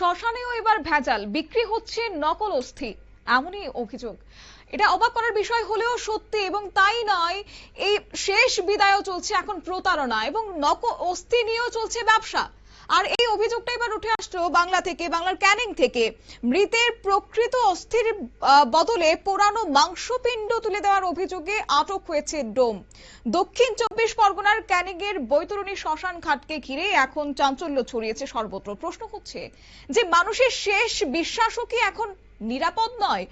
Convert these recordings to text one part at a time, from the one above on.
শ্মশানেও এবার ভেজাল, বিক্রি হচ্ছে নকল অস্থি, এমনই অভিযোগ। এটা অবাক করার বিষয় হলেও সত্যি, এবং তাই নয়, এই শেষ বিদায়ও চলছে এখন প্রতারণা, এবং নকল অস্থি নিয়েও চলছে ব্যবসা। আর এই অভিযোগটা এবার উঠে আসলো বাংলা থেকে, বাংলার ক্যানিং থেকে। মৃতের প্রকৃত অস্থির বদলে পোড়ানো মাংসপিণ্ড তুলে দেওয়ার অভিযোগে আটক হয়েছে ডোম। দক্ষিণ 24 পরগনার ক্যানিং এর বৈতরণী শ্মশান ঘাটকে ঘিরে এখন চাঞ্চল্য ছড়িয়েছে সর্বত্র। প্রশ্ন হচ্ছে যে মানুষের শেষ বিশ্বাসও কি এখন নিরাপদ নয়?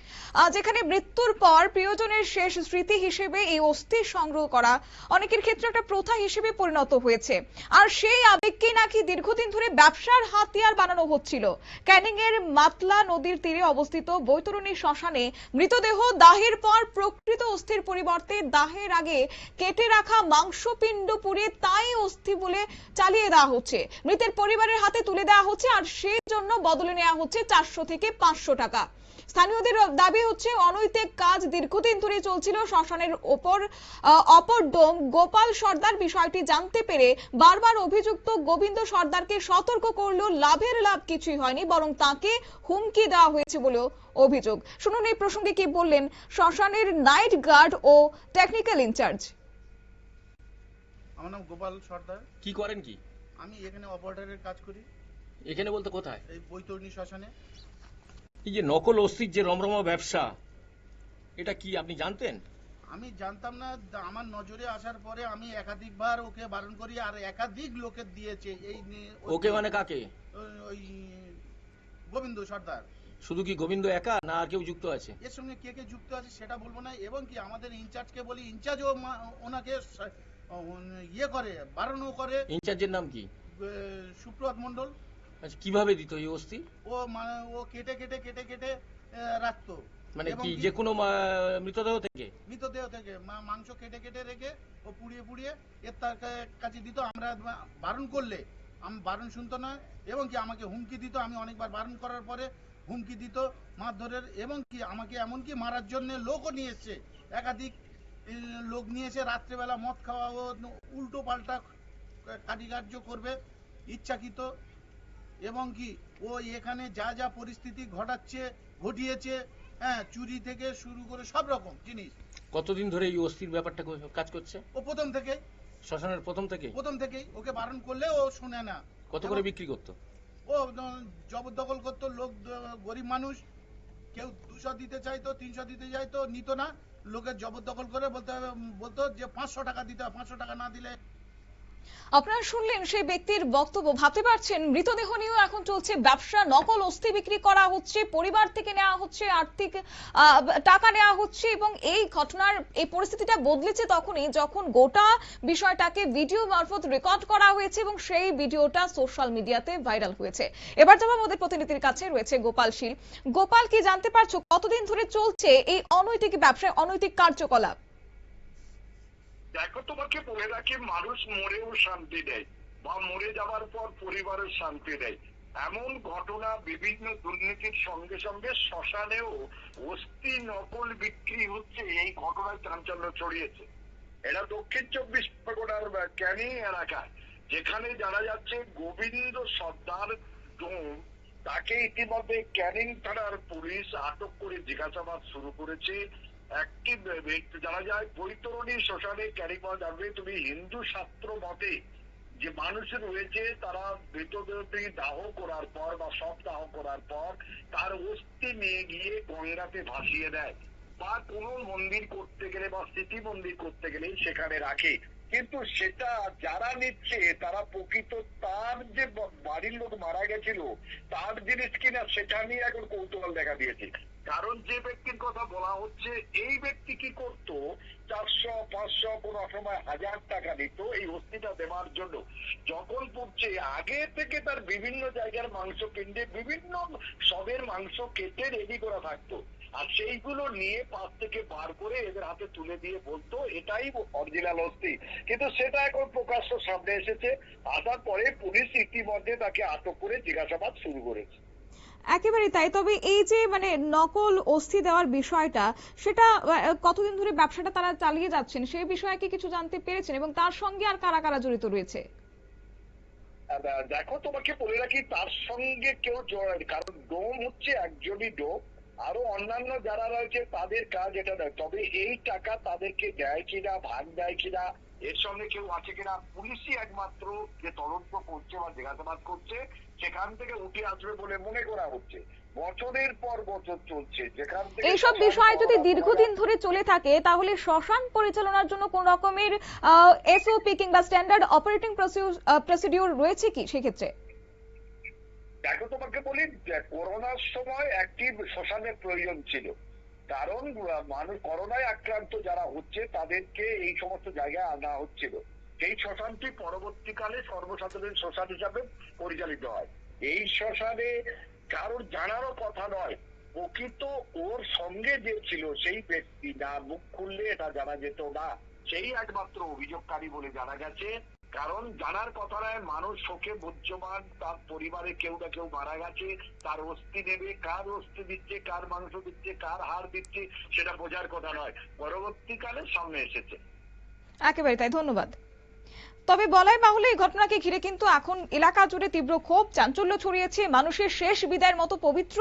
যেখানে মৃত্যুর পর প্রিয়জনের শেষ স্মৃতি হিসেবে এই অস্থি সংগ্রহ করা অনেকের ক্ষেত্রে একটা প্রথা হিসেবে পরিণত হয়েছে, আর সেই আবেগকে নাকি দীর্ঘদিন ধরে ব্যবসার হাতিয়ার বানানো হচ্ছিল। ক্যানিং এর মাতলা নদীর তীরে অবস্থিত বৈতরণী শ্মশানে মৃতদেহ দাহের পর প্রকৃত অস্থির পরিবর্তে দাহের আগে কেটে রাখা মাংসপিণ্ড পুড়িয়ে তাই অস্থি বলে চালিয়ে দেওয়া হচ্ছে, মৃতের পরিবারের হাতে তুলে দেওয়া হচ্ছে, আর সেই জন্য বদলে নেওয়া হচ্ছে 400 থেকে 500 টাকা। স্থানীয়দের দাবি হচ্ছে অনৈতিক কাজ দীর্ঘদিন ধরে চলছিল শ্মশানের অপর ডোম গোপাল সর্দার বিষয়টি জানতে পেরে বারবার অভিযুক্ত গোবিন্দ সর্দারকে সতর্ক করলেও লাভের লাভ কিছুই হয়নি, বরং তাকে হুমকি দেওয়া হয়েছে বলেও অভিযোগ। শুনুন এই প্রসঙ্গে কি বললেন শ্মশানের নাইট গার্ড ও টেকনিক্যাল ইনচার্জ। আমার নাম গোপাল সর্দার। কি করেন কি? আমি এখানে অপারেটরের কাজ করি। এখানে বলতে কোথায়? এই বৈতরণী শ্মশানে। এই যে নকল অস্থির যে রমরমা ব্যবসা, এটা কি আপনি জানতেন? আমি জানতাম না, আমার নজরে আসার পরে আমি একাধিকবার ওকে বারণ করি, আর একাধিক লোকে দিয়েছে এই ওকে মানে কাকে? ওই গোবিন্দ সর্দার। শুধু কি গোবিন্দ একা, না আর কেউ যুক্ত আছে? এর সঙ্গে কে কে যুক্ত আছে সেটা বলবো না, এবং কি আমাদের ইনচার্জকে বলি, ইনচার্জও ওনাকে ইয়ে করে, বারণও করে। ইনচার্জের নাম কি? সুপ্রত মন্ডল। আচ্ছা, কিভাবে দিত এই অস্থি? ও কেটে কেটে কেটে কেটে রাখতো। মানে কি যে কোনো মৃতদেহ থেকে? মৃতদেহ থেকে মাংস কেটে কেটে রেখে ও পুড়িয়ে পুড়িয়ে এর তার কাছে দিত। আমরা বারণ করলে আমি বারণ শুনতো না, এবং কি আমাকে হুমকি দিত। আমি অনেকবার বারণ করার পরে হুমকি দিত মারধরের, এবং কি আমাকে এমনকি মারার জন্য লোকও নিয়ে এসছে, একাধিক লোক নিয়ে এসে রাত্রেবেলা মদ খাওয়া, ও উল্টো পাল্টা কার্যকার্য করবে ইচ্ছাকৃত, এবং কি ও এখানে যা যা পরিস্থিতি ঘটিয়েছে, হ্যাঁ, চুরি থেকে শুরু করে সব রকম জিনিস। কতদিন ধরে এই অস্থির ব্যাপারটা কাজ করছে? ও প্রথম থেকেই। শ্মশানের প্রথম থেকেই ওকে বারণ করলে ও শুনে না। কত করে বিক্রি করতো? ও জবরদখল করতো। লোক গরিব মানুষ, কেউ 200 দিতে চাইতো, 300 দিতে চাইতো, নিত না। লোকের জবরদখল করে বলতো যে 500 টাকা দিতে হবে, 500 টাকা না দিলে। আপনারা শুনলেন সেই ব্যক্তির বক্তব্য। ভাবতে পারছেন, মৃতদেহ নিয়েও এখন চলছে ব্যবসা, নকল অস্থি বিক্রি করা হচ্ছে, পরিবার থেকে নেওয়া হচ্ছে আর্থিক টাকা নেওয়া হচ্ছে, এবং এই ঘটনার এই পরিস্থিতিটা বদলেছে তখনই যখন গোটা বিষয়টাকে ভিডিও মারফত রেকর্ড করা হয়েছে, এবং সেই ভিডিওটা সোশ্যাল মিডিয়াতে ভাইরাল হয়েছে। এবার যাব আমাদের প্রতিনিধির কাছে, রয়েছে গোপাল শীল। গোপাল, কি জানতে পারছো কতদিন ধরে চলছে এই অনৈতিক ব্যবসায় অনৈতিক কার্যকলাপ? দেখো, তোমাকে বলে রাখি, মানুষ মরেও শান্তি দেয়, বা মরে যাওয়ার পর পরিবারের শান্তি দেয়, এমন ঘটনা বিভিন্ন দুর্নীতির সঙ্গে সঙ্গে শ্মশানেও অস্থি নকল বিক্রি হচ্ছে, এই ঘটনায় চাঞ্চল্য ছড়িয়েছে। এটা দক্ষিণ 24 পরগনার ক্যানিং এলাকায়, যেখানে জানা যাচ্ছে গোবিন্দ সর্দার ডোম, তাকে ইতিমধ্যে ক্যানিং থানার পুলিশ আটক করে জিজ্ঞাসাবাদ শুরু করেছে। একটি জানা যায় বৈতরণী শ্মশানে ক্যানিং যাবে। তুমি হিন্দু শাস্ত্র মতে যে মানুষ রয়েছে, তারা মৃতদেহটি দাহ করার পর বা সব দাহ করার পর তার অস্থি নিয়ে গিয়ে গঙ্গাতে ভাসিয়ে দেয়, বা কোনো মন্দির করতে গেলে বা স্মৃতি মন্দির করতে গেলে সেখানে রাখে। কিন্তু সেটা যারা নিচ্ছে তারা প্রকৃত তার যে বাড়ির লোক মারা গেছিল তার জিনিস কিনা, সেটা নিয়ে এখন কৌতূহল দেখা দিয়েছে। কারণ যে ব্যক্তির কথা বলা হচ্ছে, এই ব্যক্তি কি করতো, 400, 500, কোনো সময় 1000 টাকা নিত এই অস্থিটা দেওয়ার জন্য। যখন পড়ছে আগে থেকে তার বিভিন্ন জায়গার মাংস কিনতে, বিভিন্ন সবের মাংস কেটে রেডি করা থাকতো, আর সেইগুলো নিয়ে পাশ থেকে বার করে এদের হাতে তুলে দিয়ে বলতো এটাই অরিজিনাল অস্থি। কিন্তু সেটা এখন প্রকাশ্য সামনে এসেছে। আসার পরে পুলিশ ইতিমধ্যে তাকে আটক করে জিজ্ঞাসাবাদ শুরু করেছে। একেবারে তাই। তবে এই যে নকল অস্থি দেওয়ার বিষয়টা, সেটা কতদিন ধরে ব্যবসাটা তারা চালিয়ে যাচ্ছেন সেই বিষয়ে কি কিছু জানতে পেরেছেন, এবং তার সঙ্গে আর কারা কারা জড়িত রয়েছে? দেখো, তোমাকে বলে রাখি, তার সঙ্গে কেউ জড়ায়, কারণ ডোম হচ্ছে একজনই ডোম, আরো অন্যান্য যারা রয়েছে তাদের কাজ এটা নয়। তবে এই টাকা তাদেরকে দেয় কিনা, ভাগ দেয় কিনা, এর সঙ্গে কেউ আছে কিনা, পুলিশই একমাত্র যে তদন্ত করছে বা জিজ্ঞাসাবাদ করছে, সেখান থেকে উঠে আসবে বলে মনে করা হচ্ছে। বছরের পর বছর চলছে, যেখান থেকে এইসব বিষয় যদি দীর্ঘদিন ধরে চলে থাকে তাহলে শ্মশান পরিচালনার জন্য কোন রকমের এসওপি কিংবা স্ট্যান্ডার্ড অপারেটিং প্রসিডিউর রয়েছে কি সেক্ষেত্রে? দেখো, তোমাকে বলি, করোনার সময় একটি শ্মশানের প্রয়োজন ছিল, কারণ মানুষ করোনায় আক্রান্ত যারা হচ্ছে তাদেরকে এই সমস্ত জায়গায় আনা হচ্ছিল। সেই শ্মশানটি পরবর্তীকালে সর্বসাধারণ শ্মশান হিসাবে পরিচালিত হয়। এই শ্মশানে কারোর জানারও কথা নয়, প্রকৃত ওর সঙ্গে যে ছিল সেই ব্যক্তি না মুখ খুললে এটা জানা যেত না, সেই একমাত্র অভিযোগকারী বলে জানা গেছে। কারণ জানার কথা নয়, মানুষ শোকে মুহ্যমান, তার পরিবারে কেউ না কেউ মারা গেছে, তার অস্থি নেবে, কার অস্থি দিচ্ছে, কার মাংস দিচ্ছে, কার হাড় দিচ্ছে, সেটা বোঝার কথা নয়, পরবর্তীকালে সামনে এসেছে। একেবারে তাই, ধন্যবাদ। তবে বলাই বাহুল্য এই ঘটনাকে ঘিরে কিন্তু এখন এলাকা জুড়ে তীব্র ক্ষোভ, চাঞ্চল্য ছড়িয়েছে। মানুষের শেষ বিদায়ের মতো পবিত্র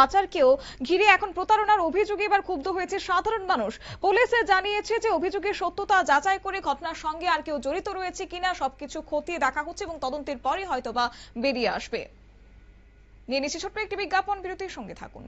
আচারকেও ঘিরে এখন প্রতারণার অভিযোগে এবার ক্ষুব্ধ হয়েছে সাধারণ মানুষ। পুলিশ জানিয়েছে যে অভিযোগের সত্যতা যাচাই করে ঘটনার সঙ্গে আর কেউ জড়িত রয়েছে কিনা সবকিছু খতিয়ে দেখা হচ্ছে এবং তদন্তের পরে হয়তোবা বেরিয়ে আসবে। নিয়ে নিচ্ছি ছোট্ট একটি বিজ্ঞাপন, বিরতির সঙ্গে থাকুন।